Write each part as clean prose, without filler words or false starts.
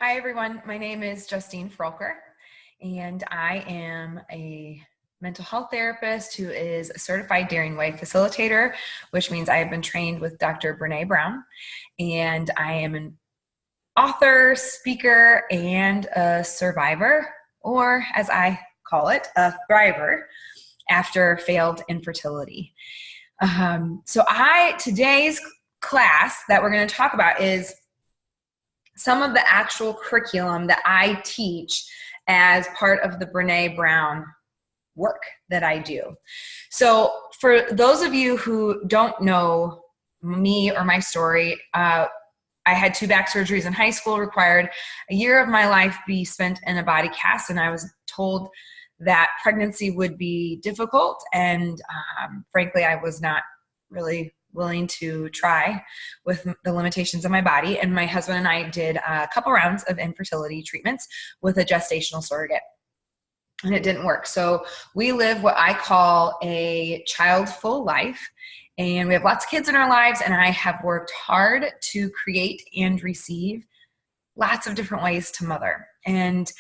Hi everyone, my name is Justine Froelker and I am a mental health therapist who is a certified Daring Way facilitator, which means I have been trained with Dr. Brene Brown, and I am an author, speaker, and a survivor, or as I call it, a thriver after failed infertility. Today's class that we're going to talk about is some of the actual curriculum that I teach as part of the Brene Brown work that I do. So for those of you who don't know me or my story, I had 2 back surgeries in high school, required a year of my life be spent in a body cast, and I was told that pregnancy would be difficult, and frankly, I was not really willing to try with the limitations of my body. And my husband and I did a couple rounds of infertility treatments with a gestational surrogate, and it didn't work. So we live what I call a child-full life, and we have lots of kids in our lives, and I have worked hard to create and receive lots of different ways to mother. And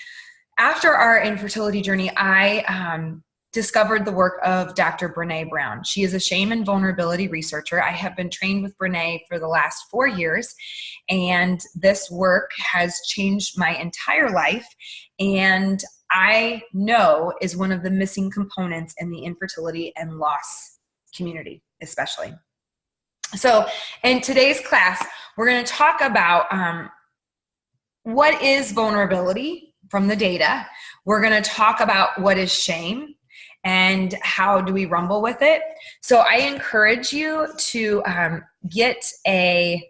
after our infertility journey, I discovered the work of Dr. Brene Brown. She is a shame and vulnerability researcher. I have been trained with Brene for the last 4 years, and this work has changed my entire life, and I know is one of the missing components in the infertility and loss community, especially. So in today's class, we're going to talk about what is vulnerability from the data. We're going to talk about what is shame and how do we rumble with it. So I encourage you to get a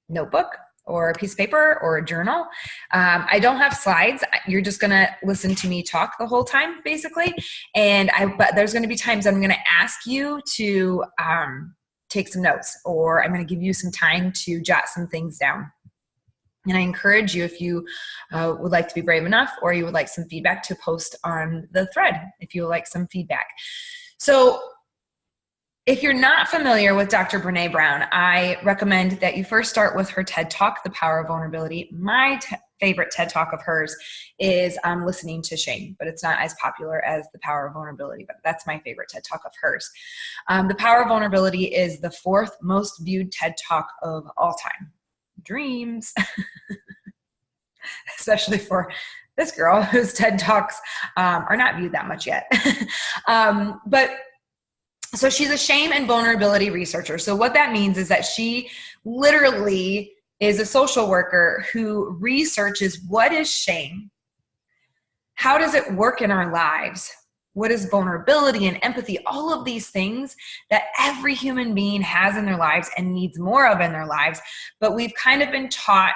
notebook or a piece of paper or a journal. I don't have slides. You're just gonna listen to me talk the whole time, basically. But there's gonna be times I'm gonna ask you to take some notes, or I'm gonna give you some time to jot some things down. And I encourage you, if you would like to be brave enough, or you would like some feedback, to post on the thread if you would like some feedback. So if you're not familiar with Dr. Brene Brown, I recommend that you first start with her TED Talk, The Power of Vulnerability. My favorite TED Talk of hers is Listening to Shame, but it's not as popular as The Power of Vulnerability, but that's my favorite TED Talk of hers. The Power of Vulnerability is the 4th most viewed TED Talk of all time. Dreams, especially for this girl whose TED Talks are not viewed that much yet. So she's a shame and vulnerability researcher. So what that means is that she literally is a social worker who researches what is shame, how does it work in our lives, what is vulnerability and empathy, all of these things that every human being has in their lives and needs more of in their lives, but we've kind of been taught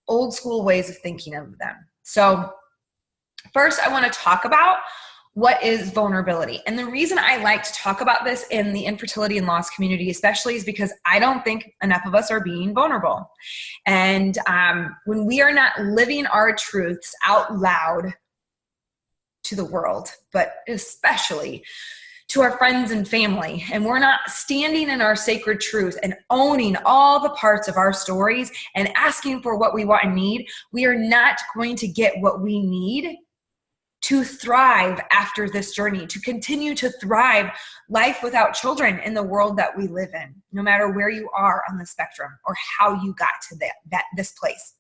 old school ways of thinking of them. So first, I want to talk about what is vulnerability. And the reason I like to talk about this in the infertility and loss community especially is because I don't think enough of us are being vulnerable. And when we are not living our truths out loud to the world, but especially to our friends and family, and we're not standing in our sacred truth and owning all the parts of our stories and asking for what we want and need, we are not going to get what we need to thrive after this journey, to continue to thrive life without children in the world that we live in, no matter where you are on the spectrum or how you got to this place.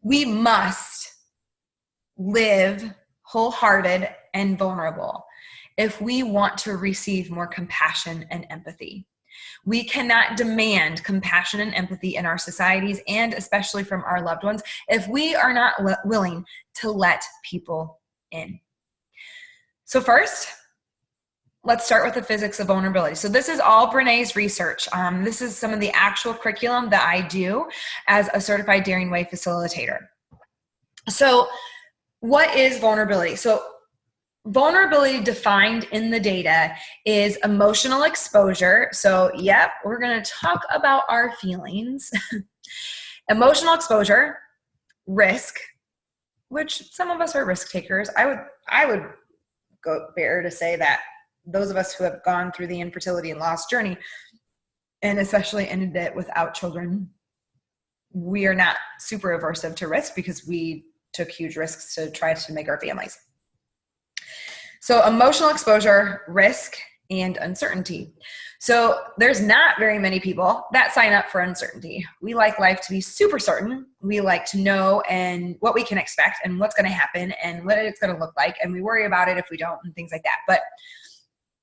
We must live wholehearted and vulnerable if we want to receive more compassion and empathy. We cannot demand compassion and empathy in our societies, and especially from our loved ones, if we are not willing to let people in. So first, let's start with the physics of vulnerability. So this is all Brene's research. This is some of the actual curriculum that I do as a certified Daring Way facilitator. So what is vulnerability? So vulnerability defined in the data is emotional exposure. So yep, we're going to talk about our feelings. Emotional exposure, risk, which some of us are risk takers. I would go bear to say that those of us who have gone through the infertility and loss journey, and especially ended it without children, we are not super aversive to risk because we took huge risks to try to make our families. So emotional exposure, risk, and uncertainty. So there's not very many people that sign up for uncertainty. We like life to be super certain. We like to know and what we can expect and what's going to happen and what it's going to look like. And we worry about it if we don't and things like that. But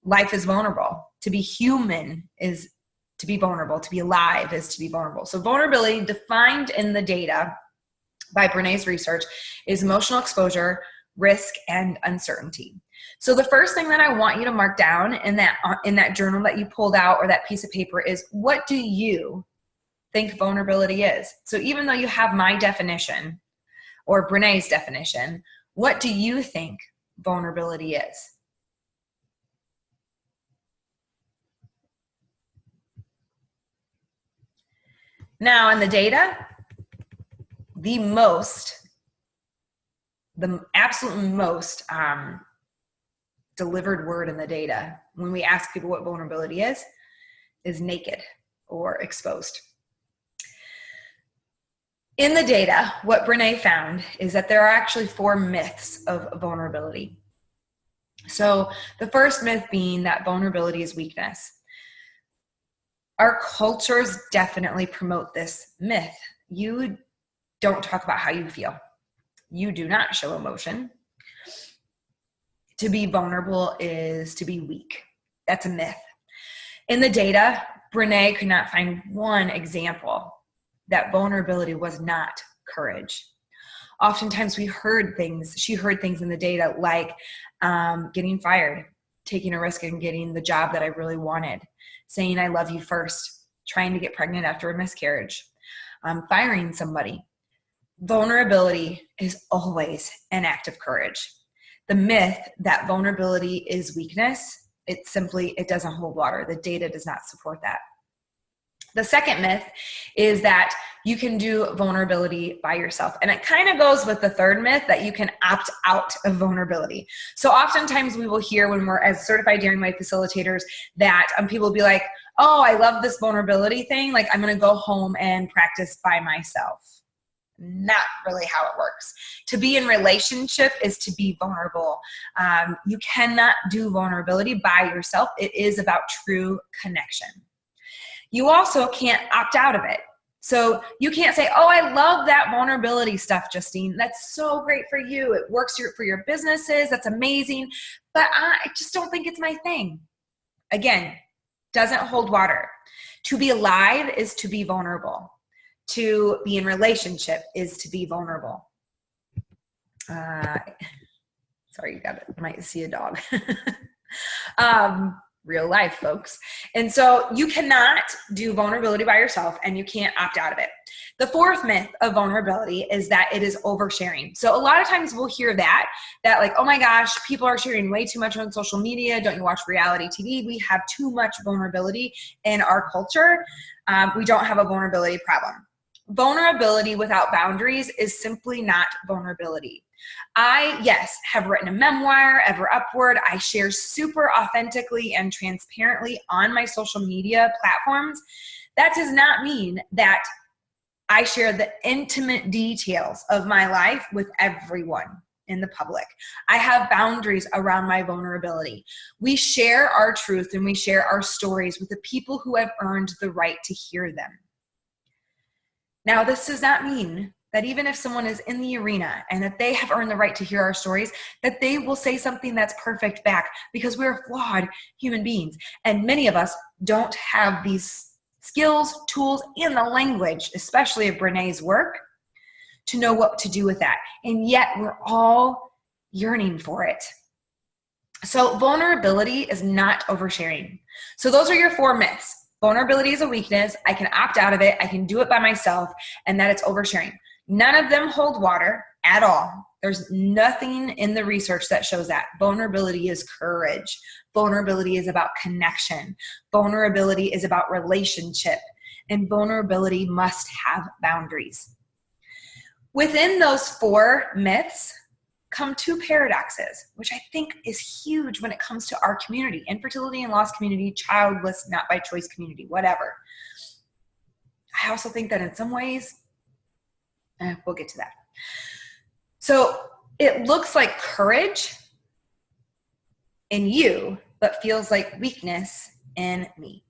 life is vulnerable. To be human is to be vulnerable. To be alive is to be vulnerable. So vulnerability, defined in the data by Brené's research, is emotional exposure, risk, and uncertainty. So the first thing that I want you to mark down in that journal that you pulled out or that piece of paper is, what do you think vulnerability is? So even though you have my definition or Brené's definition, what do you think vulnerability is? Now in the data, the absolute most delivered word in the data when we ask people what vulnerability is naked or exposed. In the data, what Brené found is that there are actually 4 myths of vulnerability. So the first myth being that vulnerability is weakness. Our cultures definitely promote this myth. You don't talk about how you feel. You do not show emotion. To be vulnerable is to be weak. That's a myth. In the data, Brené could not find one example that vulnerability was not courage. Oftentimes she heard things in the data like getting fired, taking a risk and getting the job that I really wanted, saying I love you first, trying to get pregnant after a miscarriage, firing somebody. Vulnerability is always an act of courage. The myth that vulnerability is weakness, it doesn't hold water. The data does not support that. The second myth is that you can do vulnerability by yourself. And it kind of goes with the third myth that you can opt out of vulnerability. So oftentimes we will hear when we're as certified Daring Life facilitators that people will be like, oh, I love this vulnerability thing. Like I'm going to go home and practice by myself. Not really how it works. To be in relationship is to be vulnerable. You cannot do vulnerability by yourself. It is about true connection. You also can't opt out of it. So you can't say, oh, I love that vulnerability stuff, Justine. That's so great for you. It works for your businesses. That's amazing. But I just don't think it's my thing. Again, doesn't hold water. To be alive is to be vulnerable. To be in relationship is to be vulnerable. Sorry, you might see a dog. Real life, folks. And so you cannot do vulnerability by yourself and you can't opt out of it. The fourth myth of vulnerability is that it is oversharing. So a lot of times we'll hear that like, oh my gosh, people are sharing way too much on social media. Don't you watch reality TV? We have too much vulnerability in our culture. We don't have a vulnerability problem. Vulnerability without boundaries is simply not vulnerability. I, yes, have written a memoir, Ever Upward. I share super authentically and transparently on my social media platforms. That does not mean that I share the intimate details of my life with everyone in the public. I have boundaries around my vulnerability. We share our truth and we share our stories with the people who have earned the right to hear them. Now, this does not mean that even if someone is in the arena and that they have earned the right to hear our stories, that they will say something that's perfect back, because we're flawed human beings. And many of us don't have these skills, tools, and the language, especially of Brené's work, to know what to do with that. And yet we're all yearning for it. So vulnerability is not oversharing. So those are your 4 myths. Vulnerability is a weakness. I can opt out of it. I can do it by myself, and that it's oversharing. None of them hold water at all. There's nothing in the research that shows that. Vulnerability is courage. Vulnerability is about connection. Vulnerability is about relationship. And vulnerability must have boundaries. Within those 4 myths come 2 paradoxes, which I think is huge when it comes to our community, infertility and loss community, childless, not by choice community, whatever. I also think that in some ways, We'll get to that. So it looks like courage in you, but feels like weakness in me.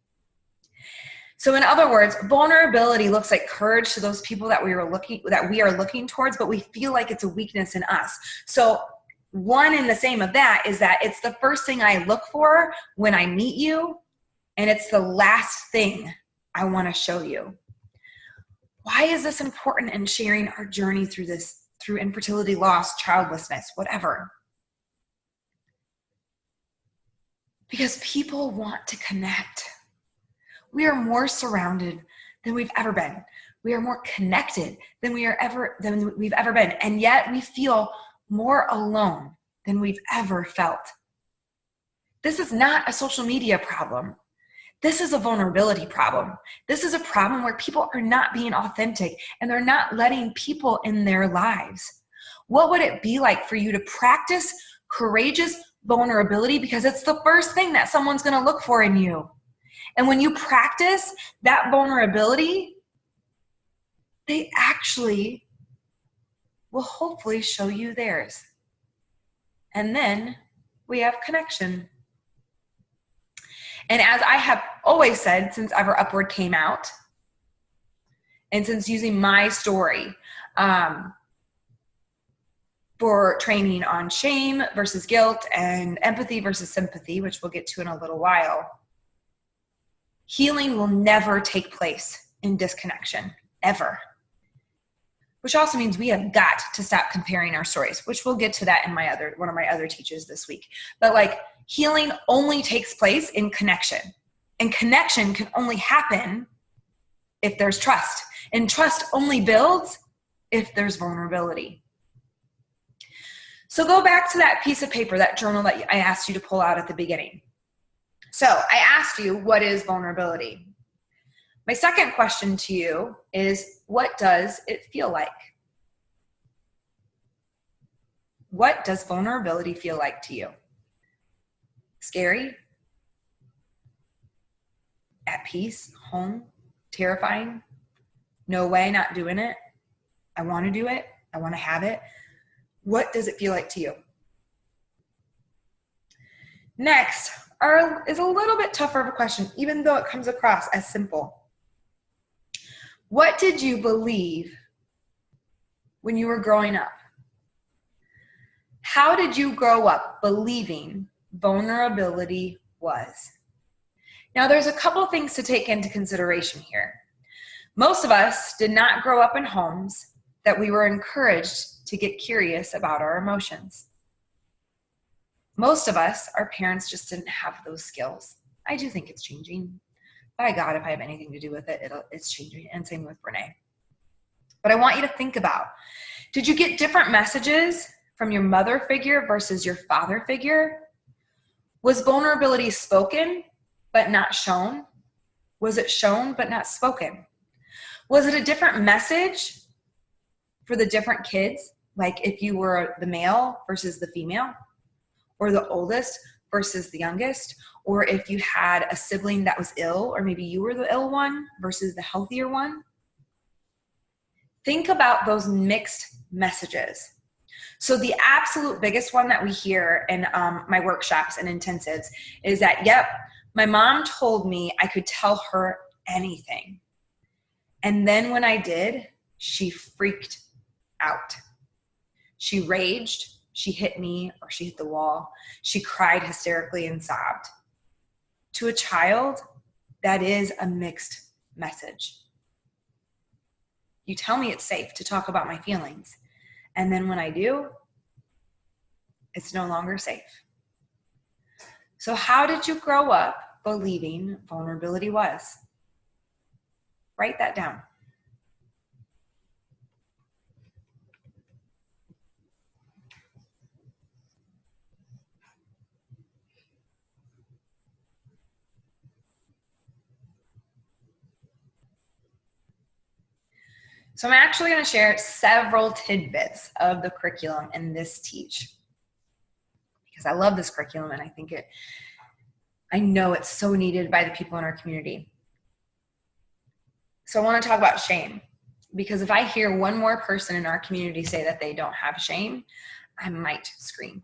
So in other words, vulnerability looks like courage to those people that we are looking towards, but we feel like it's a weakness in us. So one and the same of that is that it's the first thing I look for when I meet you, and it's the last thing I want to show you. Why is this important in sharing our journey through this, through infertility, loss, childlessness, whatever? Because people want to connect. We are more surrounded than we've ever been. We are more connected than we've ever been. And yet we feel more alone than we've ever felt. This is not a social media problem. This is a vulnerability problem. This is a problem where people are not being authentic and they're not letting people in their lives. What would it be like for you to practice courageous vulnerability? Because it's the first thing that someone's going to look for in you. And when you practice that vulnerability, they actually will hopefully show you theirs. And then we have connection. And as I have always said since Ever Upward came out, and since using my story for training on shame versus guilt and empathy versus sympathy, which we'll get to in a little while, healing will never take place in disconnection, ever. Which also means we have got to stop comparing our stories, which we'll get to that in one of my other teaches this week. But like, healing only takes place in connection. And connection can only happen if there's trust. And trust only builds if there's vulnerability. So go back to that piece of paper, that journal that I asked you to pull out at the beginning. So I asked you, what is vulnerability? My second question to you is, what does it feel like? What does vulnerability feel like to you? Scary? At peace? Home? Terrifying? No way, not doing it? I want to do it. I want to have it. What does it feel like to you? Next is a little bit tougher of a question, even though it comes across as simple. What did you believe when you were growing up? How did you grow up believing vulnerability was? Now, there's a couple things to take into consideration here. Most of us did not grow up in homes that we were encouraged to get curious about our emotions. Most of us, our parents just didn't have those skills. I do think it's changing. By God, if I have anything to do with it, it's changing. And same with Brene. But I want you to think about, did you get different messages from your mother figure versus your father figure? Was vulnerability spoken but not shown? Was it shown but not spoken? Was it a different message for the different kids? Like if you were the male versus the female, or the oldest versus the youngest, or if you had a sibling that was ill, or maybe you were the ill one versus the healthier one. Think about those mixed messages. So the absolute biggest one that we hear in my workshops and intensives is that, yep, my mom told me I could tell her anything. And then when I did, she freaked out. She raged, she hit me, or she hit the wall. She cried hysterically and sobbed. To a child, that is a mixed message. You tell me it's safe to talk about my feelings. And then when I do, it's no longer safe. So how did you grow up believing vulnerability was? Write that down. So I'm actually going to share several tidbits of the curriculum in this teach, because I love this curriculum and I know it's so needed by the people in our community. So I want to talk about shame. Because if I hear one more person in our community say that they don't have shame, I might scream.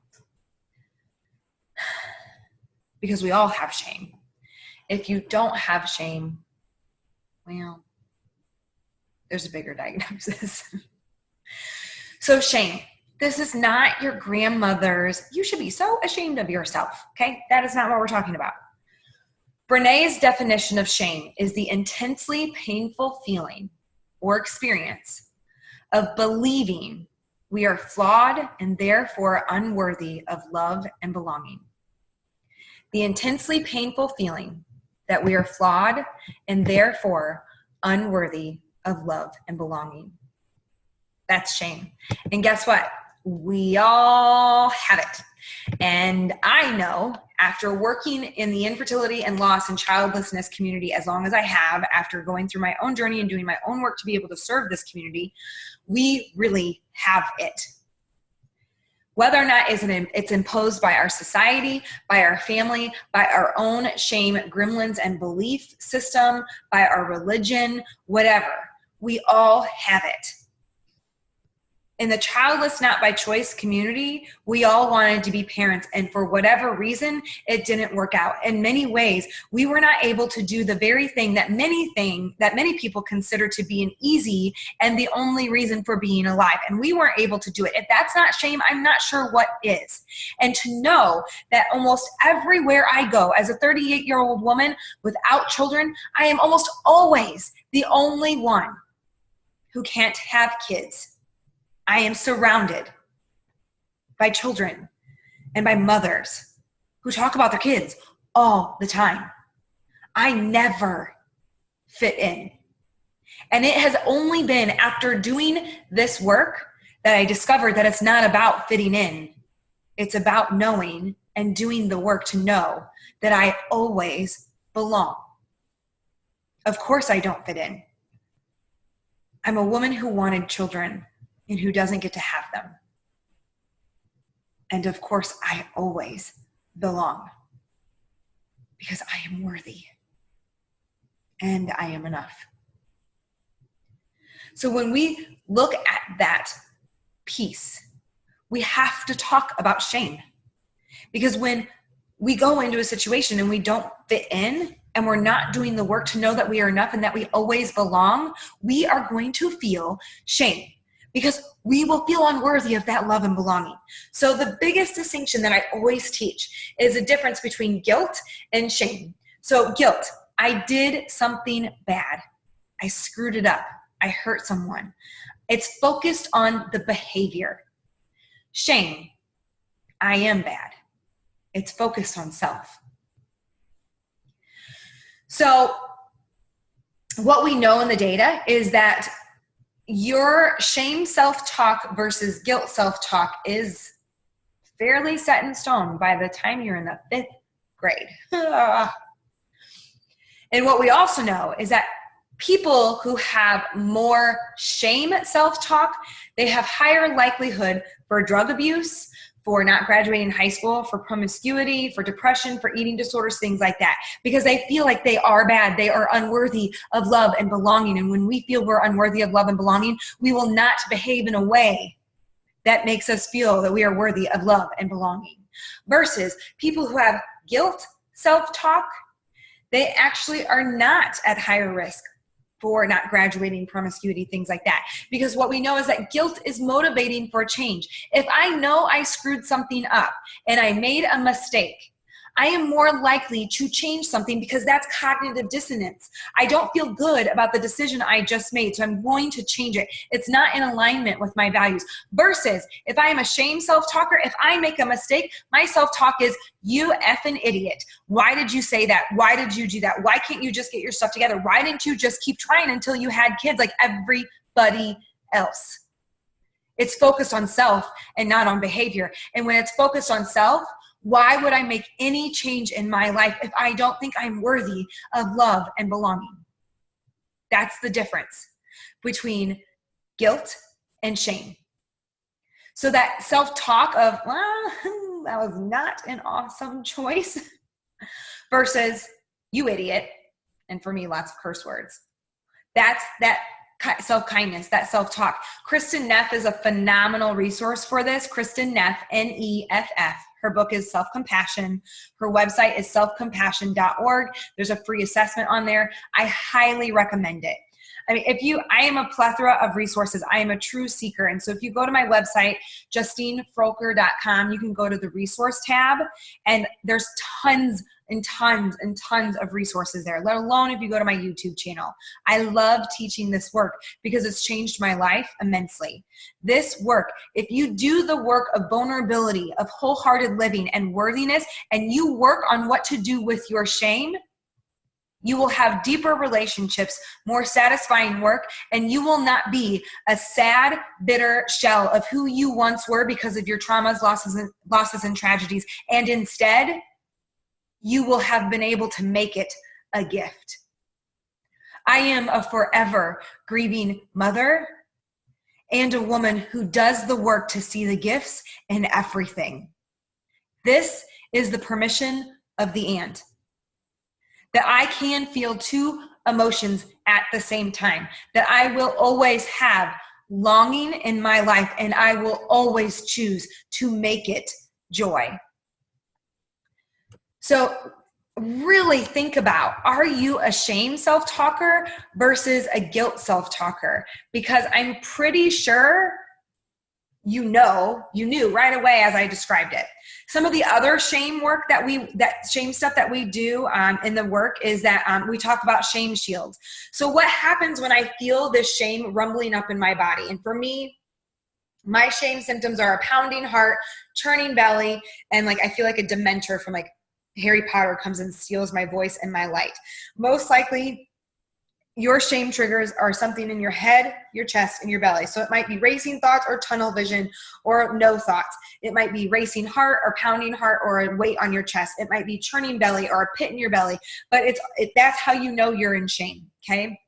Because we all have shame. If you don't have shame, well, there's a bigger diagnosis. So shame. This is not your grandmother's, you should be so ashamed of yourself, okay? That is not what we're talking about. Brené's definition of shame is the intensely painful feeling or experience of believing we are flawed and therefore unworthy of love and belonging. The intensely painful feeling that we are flawed and therefore unworthy of love and belonging. That's shame. And guess what? We all have it. And I know after working in the infertility and loss and childlessness community as long as I have, after going through my own journey and doing my own work to be able to serve this community, we really have it. Whether or not it's imposed by our society, by our family, by our own shame gremlins and belief system, by our religion, whatever, we all have it. In the childless not by choice community, we all wanted to be parents, and for whatever reason, it didn't work out. In many ways, we were not able to do the very thing that many people consider to be an easy and the only reason for being alive, and we weren't able to do it. If that's not shame, I'm not sure what is. And to know that almost everywhere I go, as a 38-year-old woman without children, I am almost always the only one who can't have kids. I am surrounded by children and by mothers who talk about their kids all the time. I never fit in. And it has only been after doing this work that I discovered that it's not about fitting in. It's about knowing and doing the work to know that I always belong. Of course I don't fit in. I'm a woman who wanted children and who doesn't get to have them. And of course, I always belong because I am worthy and I am enough. So when we look at that piece, we have to talk about shame, because when we go into a situation and we don't fit in and we're not doing the work to know that we are enough and that we always belong, we are going to feel shame, because we will feel unworthy of that love and belonging. So the biggest distinction that I always teach is the difference between guilt and shame. So guilt, I did something bad. I screwed it up. I hurt someone. It's focused on the behavior. Shame, I am bad. It's focused on self. So what we know in the data is that your shame self-talk versus guilt self-talk is fairly set in stone by the time you're in the 5th grade. And what we also know is that people who have more shame self-talk, they have higher likelihood for drug abuse, for not graduating high school, for promiscuity, for depression, for eating disorders, things like that, because they feel like they are bad, they are unworthy of love and belonging. And when we feel we're unworthy of love and belonging, we will not behave in a way that makes us feel that we are worthy of love and belonging. Versus people who have guilt self-talk, they actually are not at higher risk for not graduating, promiscuity, things like that. Because what we know is that guilt is motivating for change. If I know I screwed something up and I made a mistake, I am more likely to change something because that's cognitive dissonance. I don't feel good about the decision I just made, so I'm going to change it. It's not in alignment with my values. Versus if I am a shame self-talker, if I make a mistake, my self-talk is, you effing idiot. Why did you say that? Why did you do that? Why can't you just get your stuff together? Why didn't you just keep trying until you had kids like everybody else? It's focused on self and not on behavior. And when it's focused on self, why would I make any change in my life if I don't think I'm worthy of love and belonging? That's the difference between guilt and shame. So that self-talk of, well, that was not an awesome choice, versus, you idiot, and for me, lots of curse words. That's that self-kindness, that self-talk. Kristen Neff is a phenomenal resource for this. Kristen Neff, Neff. Her book is Self-Compassion. Her website is selfcompassion.org. There's a free assessment on there. I highly recommend it. I mean, I am a plethora of resources. I am a true seeker. And so if you go to my website, JustineFroelker.com, you can go to the resource tab, and there's tons and tons and tons of resources there, let alone if you go to my YouTube channel. I love teaching this work because it's changed my life immensely. This work, if you do the work of vulnerability, of wholehearted living and worthiness, and you work on what to do with your shame, you will have deeper relationships, more satisfying work, and you will not be a sad, bitter shell of who you once were because of your traumas, losses, and tragedies. And instead, you will have been able to make it a gift. I am a forever grieving mother and a woman who does the work to see the gifts in everything. This is the permission of the and. That I can feel two emotions at the same time, that I will always have longing in my life, and I will always choose to make it joy. So really think about, are you a shame self-talker versus a guilt self-talker? Because I'm pretty sure you knew right away as I described it. Some of the other shame work shame stuff that we do in the work is that we talk about shame shields. So what happens when I feel this shame rumbling up in my body? And for me, my shame symptoms are a pounding heart, churning belly, and I feel like a Dementor from Harry Potter comes and steals my voice and my light. Most likely, your shame triggers are something in your head, your chest, and your belly. So it might be racing thoughts or tunnel vision or no thoughts. It might be racing heart or pounding heart or a weight on your chest. It might be churning belly or a pit in your belly. But that's how you know you're in shame, okay?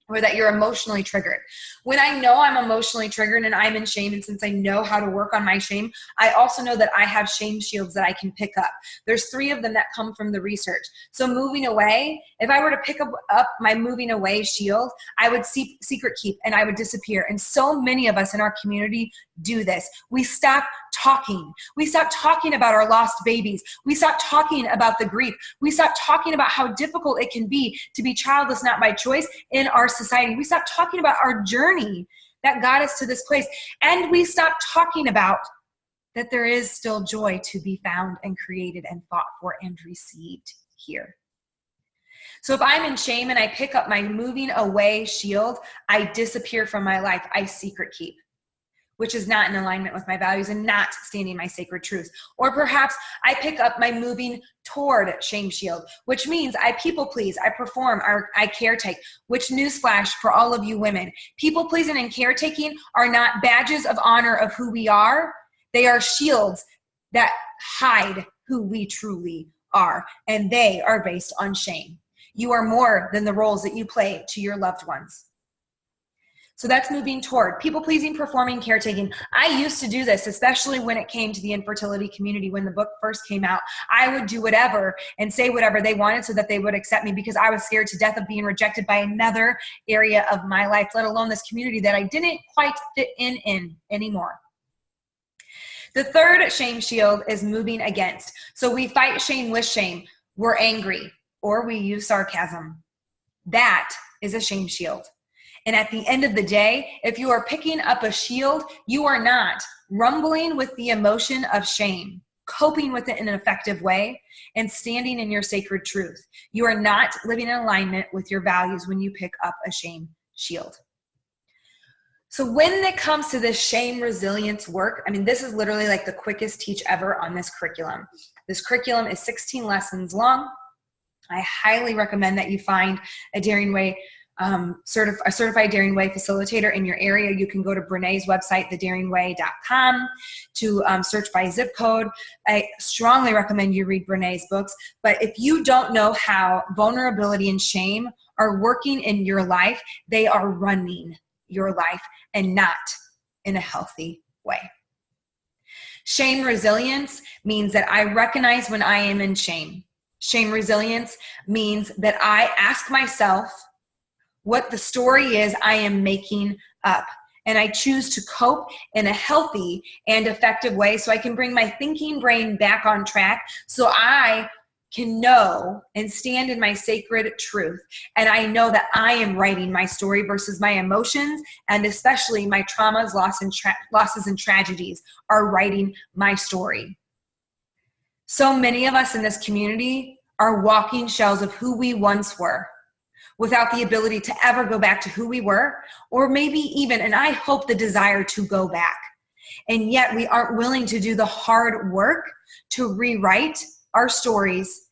Or that you're emotionally triggered. When I know I'm emotionally triggered and I'm in shame, and since I know how to work on my shame, I also know that I have shame shields that I can pick up. There's 3 of them that come from the research. So moving away, if I were to pick up my moving away shield, I would secret keep and I would disappear. And so many of us in our community do this. We stop talking. We stop talking about our lost babies. We stop talking about the grief. We stop talking about how difficult it can be to be childless, not by choice, in our society. We stop talking about our journey that got us to this place. And we stop talking about that there is still joy to be found and created and fought for and received here. So if I'm in shame and I pick up my moving away shield, I disappear from my life. I secret keep, which is not in alignment with my values and not standing my sacred truth. Or perhaps I pick up my moving toward shame shield, which means I people please, I perform, I caretake, which newsflash for all of you women, people pleasing and caretaking are not badges of honor of who we are. They are shields that hide who we truly are, and they are based on shame. You are more than the roles that you play to your loved ones. So that's moving toward people-pleasing, performing, caretaking. I used to do this, especially when it came to the infertility community. When the book first came out, I would do whatever and say whatever they wanted so that they would accept me, because I was scared to death of being rejected by another area of my life, let alone this community that I didn't quite fit in anymore. The third shame shield is moving against. So we fight shame with shame. We're angry or we use sarcasm. That is a shame shield. And at the end of the day, if you are picking up a shield, you are not rumbling with the emotion of shame, coping with it in an effective way, and standing in your sacred truth. You are not living in alignment with your values when you pick up a shame shield. So when it comes to this shame resilience work, I mean, this is literally like the quickest teach ever on this curriculum. This curriculum is 16 lessons long. I highly recommend that you find a Daring Way a certified Daring Way facilitator in your area. You can go to Brené's website, thedaringway.com, to search by zip code. I strongly recommend you read Brené's books. But if you don't know how vulnerability and shame are working in your life, they are running your life and not in a healthy way. Shame resilience means that I recognize when I am in shame. Shame resilience means that I ask myself, what the story is I am making up. And I choose to cope in a healthy and effective way so I can bring my thinking brain back on track so I can know and stand in my sacred truth. And I know that I am writing my story versus my emotions, and especially my traumas, losses, and tragedies are writing my story. So many of us in this community are walking shells of who we once were, without the ability to ever go back to who we were, or maybe even, and I hope, the desire to go back. And yet we aren't willing to do the hard work to rewrite our stories,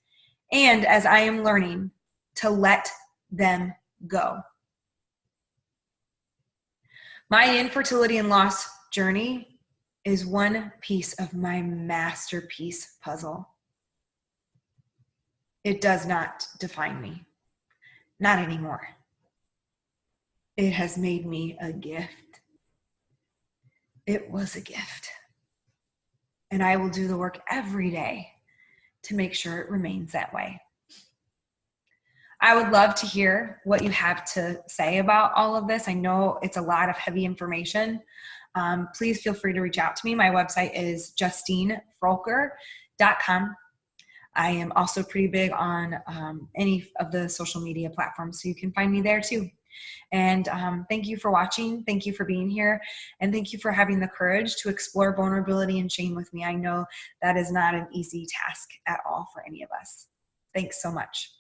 and, as I am learning, to let them go. My infertility and loss journey is one piece of my masterpiece puzzle. It does not define me. Not anymore. It has made me a gift. It was a gift. And I will do the work every day to make sure it remains that way. I would love to hear what you have to say about all of this. I know it's a lot of heavy information. Please feel free to reach out to me. My website is justinefroelker.com. I am also pretty big on any of the social media platforms, so you can find me there too. And thank you for watching. Thank you for being here. And thank you for having the courage to explore vulnerability and shame with me. I know that is not an easy task at all for any of us. Thanks so much.